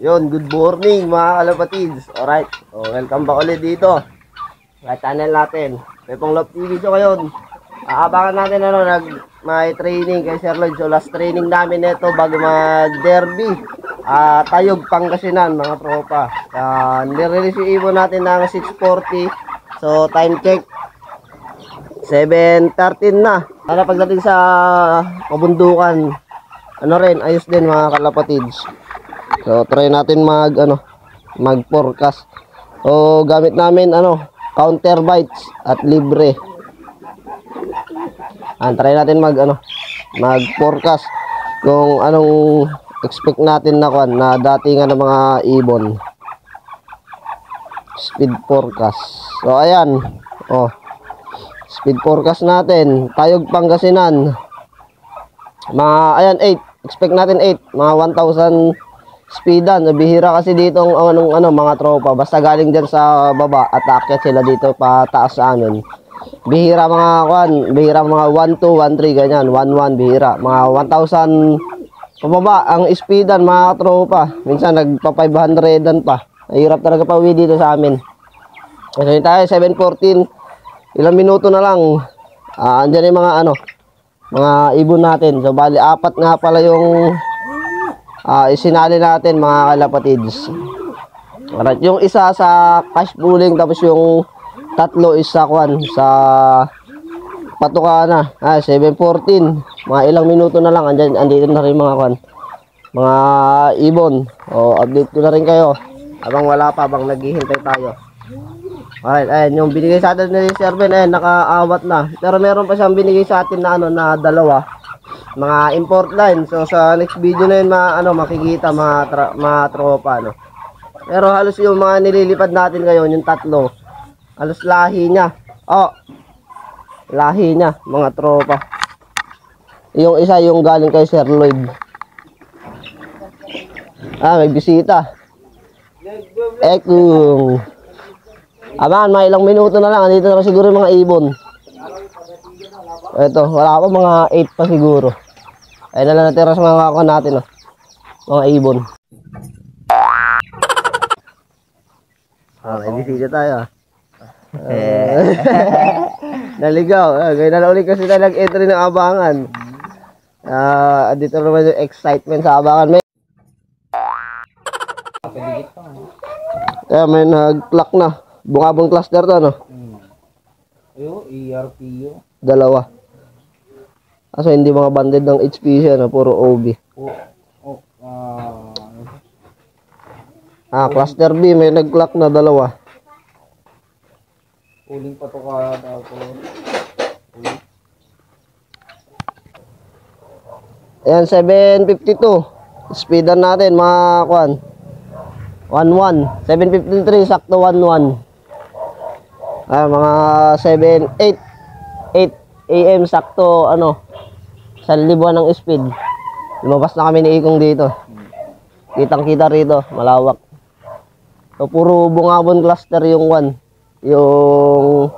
Yun, good morning mga kalapatids. Alright, so welcome back ulit dito sa channel natin, Pepong Love TV. So ngayon, aabangan natin may training kay Sir Lloyd. So last training namin ito bago mag-derby, Tayog, Pangasinan mga tropa. Nirelease yung ibon natin ng 6:40. So time check 7:13 na. Sana pagdating sa kabundukan, ayos din mga kalapatids. So try natin mag-forecast. So gamit namin counter bites at libre. Try natin mag-forecast kung anong expect natin na datingan ng mga ibon. Speed forecast. So ayan. Speed forecast natin. Tayog, Pangasinan. Ayan 8. Expect natin 8. Mga 1,000 speedan. Bihira kasi dito mga tropa. Basta galing dyan sa baba at aakyat sila dito pataas sa amin. Bihira bihira mga 1, 2, 1, 3 ganyan. 1, 1 bihira. Mga 1,000 pababa ang speedan mga tropa. Minsan nagpa 500 pa. Hirap talaga pa uwi dito sa amin. Kasi tayo 7:14. Ilang minuto na lang. Andyan yung mga ibon natin. So bali 4 nga pala yung isinali natin mga kalapatids. Alright, yung isa sa cash pooling, tapos yung tatlo is sa patuka na. 7:14. Mga ilang minuto na lang andito na rin mga ibon. Update ko na rin kayo habang wala pa, habang naghihintay tayo. Alright, ayan yung binigay sa atin ni Sir Ben, nakaawat na. Pero meron pa siyang binigay sa atin na dalawa, mga import line. So sa next video na yun makikita mga tropa Pero halos yung mga nililipad natin ngayon, yung tatlo, halos lahi niya. Lahi niya mga tropa. Yung isa yung galing kay Sir Lloyd. May bisita. Ekung. Mga ilang minuto na lang, andito na siguro yung mga ibon. Ito, wala pa, mga 8 pa siguro. Ayun na lang natira sa mga kakon natin, mga ibon. May bisita tayo. Naligaw. Ngayon na ulit kasi tayo nag-entry ng abangan. Dito naman yung excitement sa abangan. May nag-clock na. Bungabong cluster to, ERPU. Dalawa. Kaso hindi mga banded ng HPC, puro OB. Cluster B, may nag-clock na dalawa. Uling pa to ka ako. Ayan, 7:52. Speedan natin, mga 1-1. 7:53, sakto 1-1. Mga 8 AM, sakto, 1,000 ng speed. Lumabas na kami ni Ikong dito. Kitang-kita rito, malawak. So, puro bungabon cluster yung Yung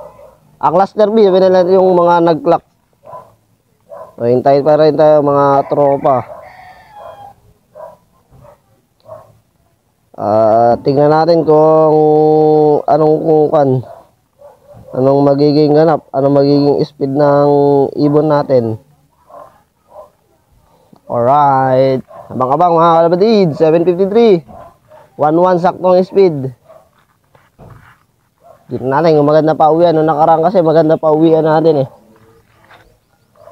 cluster B, yung mga nag-clock. So, hintayin pa rin tayo mga tropa. Tingnan natin kung anong magiging anong magiging speed ng ibon natin. Alright, abang-abang mga kalapatid. 7:53, 1-1 saktong speed. Dito natin kung maganda pa uwian. Nakaraan kasi maganda pa uwian natin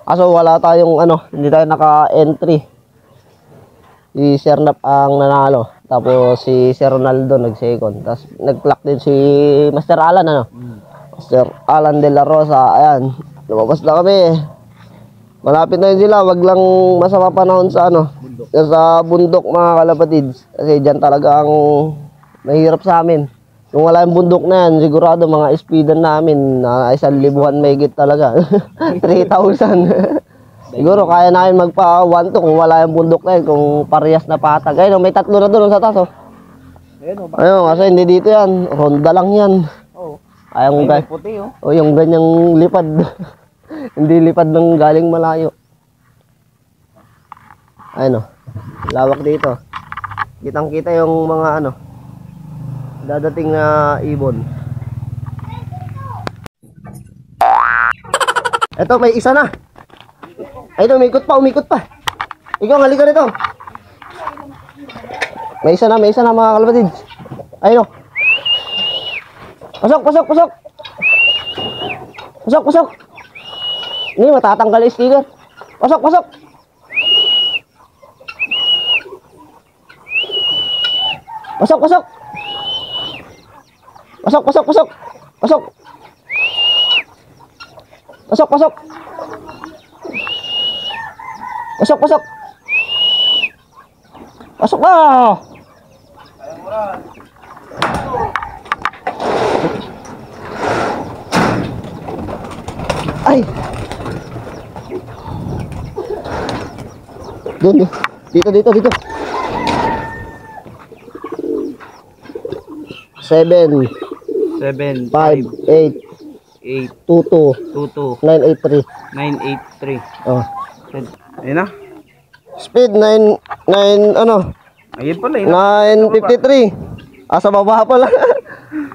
Kaso wala tayong hindi tayo naka-entry. Si Sir Nap ang nanalo. Tapos si Sir Ronaldo nag-second. Tapos nag-clock din si Master Alan Master Alan de la Rosa. Ayan, lumabas na kami. Malapit na yun sila. Wag lang masama panahon sa sa bundok mga kalapatids. Kasi dyan talaga ang mahirap sa amin. Kung wala yung bundok na yan, sigurado mga speedan namin 1,000 mahigit talaga. 3,000. Siguro kaya namin magpa 1-2 kung wala yung bundok na yun, kung parehas na patag. Ayun, may tatlo na doon sa taas. Ayun, kasi hindi dito yan. Ronda lang yan. Ayun, yung ganyang lipad. Hindi lipad ng galing malayo. Ayun, lawak dito. Kitang-kita yung mga ano, dadating na ibon. Eto, may isa na. Ayun, umikot pa. Ikaw, halika rito. May isa na mga kalapatids. Ayun. Pasok. Ini matatanggal yung sticker. Pasok. Pasok. Pasok na. Ay. Doon. Dito. 7 5 8 22 983. Oh. Ayun na. Speed 9 ano? Ayun pala yun. 953. Sa baba pala.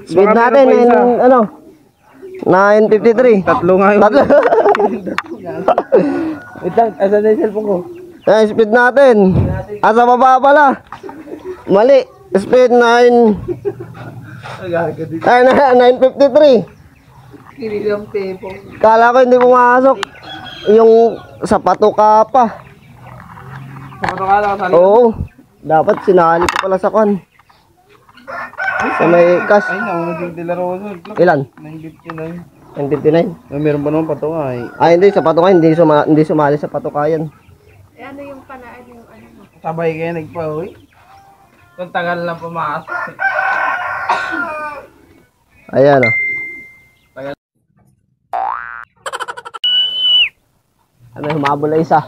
Speed Baka natin meron pa isa. ano? 953. Tatlo nga yun. Tatlo. Wait lang, asan na yung cellphone ko? Speed natin. Sa baba pala. Mali. Speed 953. Kinilang tempo. Kala ko hindi pumasok. Yung sa patuka pa. Sa patukala ka sa Oo. Dapat sinali ko pala sa kwan. Sa may cash. Ay, naunod yung Dilaroso. Ilan? 959. 959. Ay, meron pa naman patuka eh. Ay, hindi. Sa patuka. Hindi sumali sa patuka yan. Eh, ano yung panaan yung ano mo? Sabay kayo nagpa-uwi. Kung tagal lang pumasok. Ayan o. Ano, humabol na isa.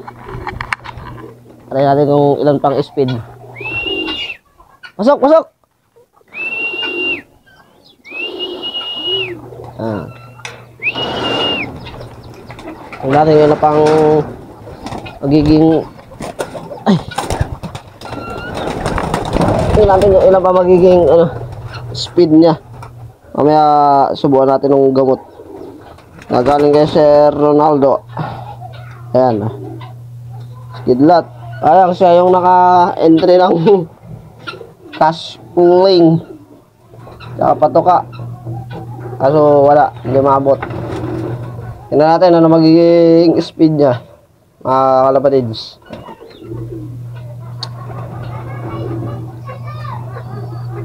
Try natin kung ilan pang speed. Pasok! Tingnan natin ilan pang magiging... Ay! Tingnan natin yung ilan pa magiging speed niya. Mamaya subukan natin ng gamot. Nagaling kay Sir Ronaldo. Ayan. Skidlat. Ayan siya yung naka-entry ng cash pooling. Tsaka patuka. Kaso wala. Hindi maabot. Tingnan natin ano magiging speed niya. Mga kalapatids.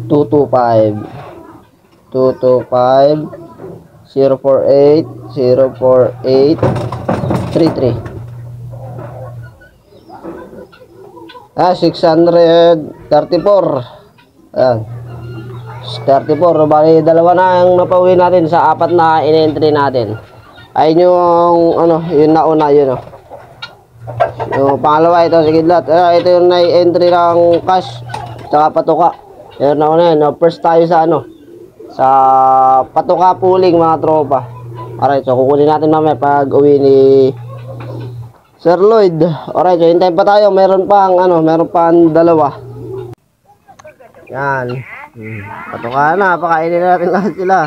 Two 048 33. 634. Ayan. 34. Bali, dalawa na yung napauwi natin sa apat na in-entry natin. Ayun yung, yung nauna, yun, yung pangalawa, ito, Skidlat. Ito yung na-entry ng cash, tsaka patuka. Yun, nauna yun. First tayo sa, sa patuka pooling, mga tropa. Alright, so kukunin natin mamaya pag uwi ni Sir Lloyd. Alright, so hintayin pa tayo. Meron pang dalawa. Yan. Patuka na. Pakainin na natin lahat sila.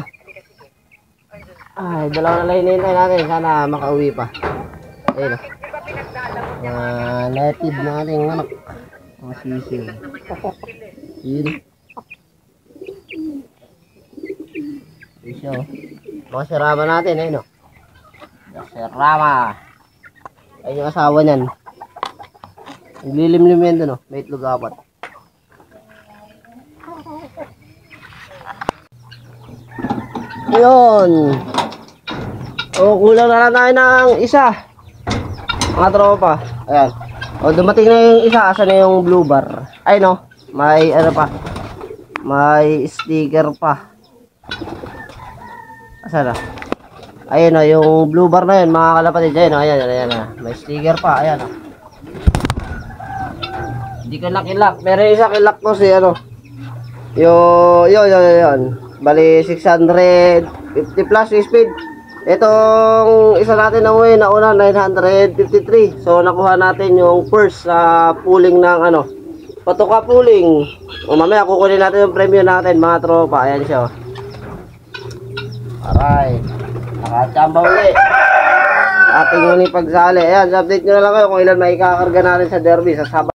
Ay, dalawa na lang hinihintay natin. Sana makauwi pa. Ayun. Native na ating anak. Mga sisiw. Yun. Isyo. Mga sirama natin. Ayun. Sirama. Ayun yung asawa niyan. Naglilimlim yan doon, may itlog apat. Yun. O, kulang na lang tayo ng isa. Mga tropa. Ayan. O, dumating na yung isa. Asa na yung blue bar? Ay, no. May, pa. May sticker pa. Asa na? Ayun o, yung blue bar na yun, mga kalapatid. Ayun o, ayan. May sticker pa, ayan o. Hindi ko nakilak. Meron isa kilak ko si yun. Bali, 650 plus speed. Itong isa natin na uwi, nauna 953. So, nakuha natin yung first sa pooling ng Patuka puling. O mamaya kukunin natin yung premium natin mga tropa. Ayan siya. Alright. Nakachamba uli. Ating uling pagsali. Ayan, update nyo na lang kayo kung ilan may kakarga natin sa derby. Sa Sabado.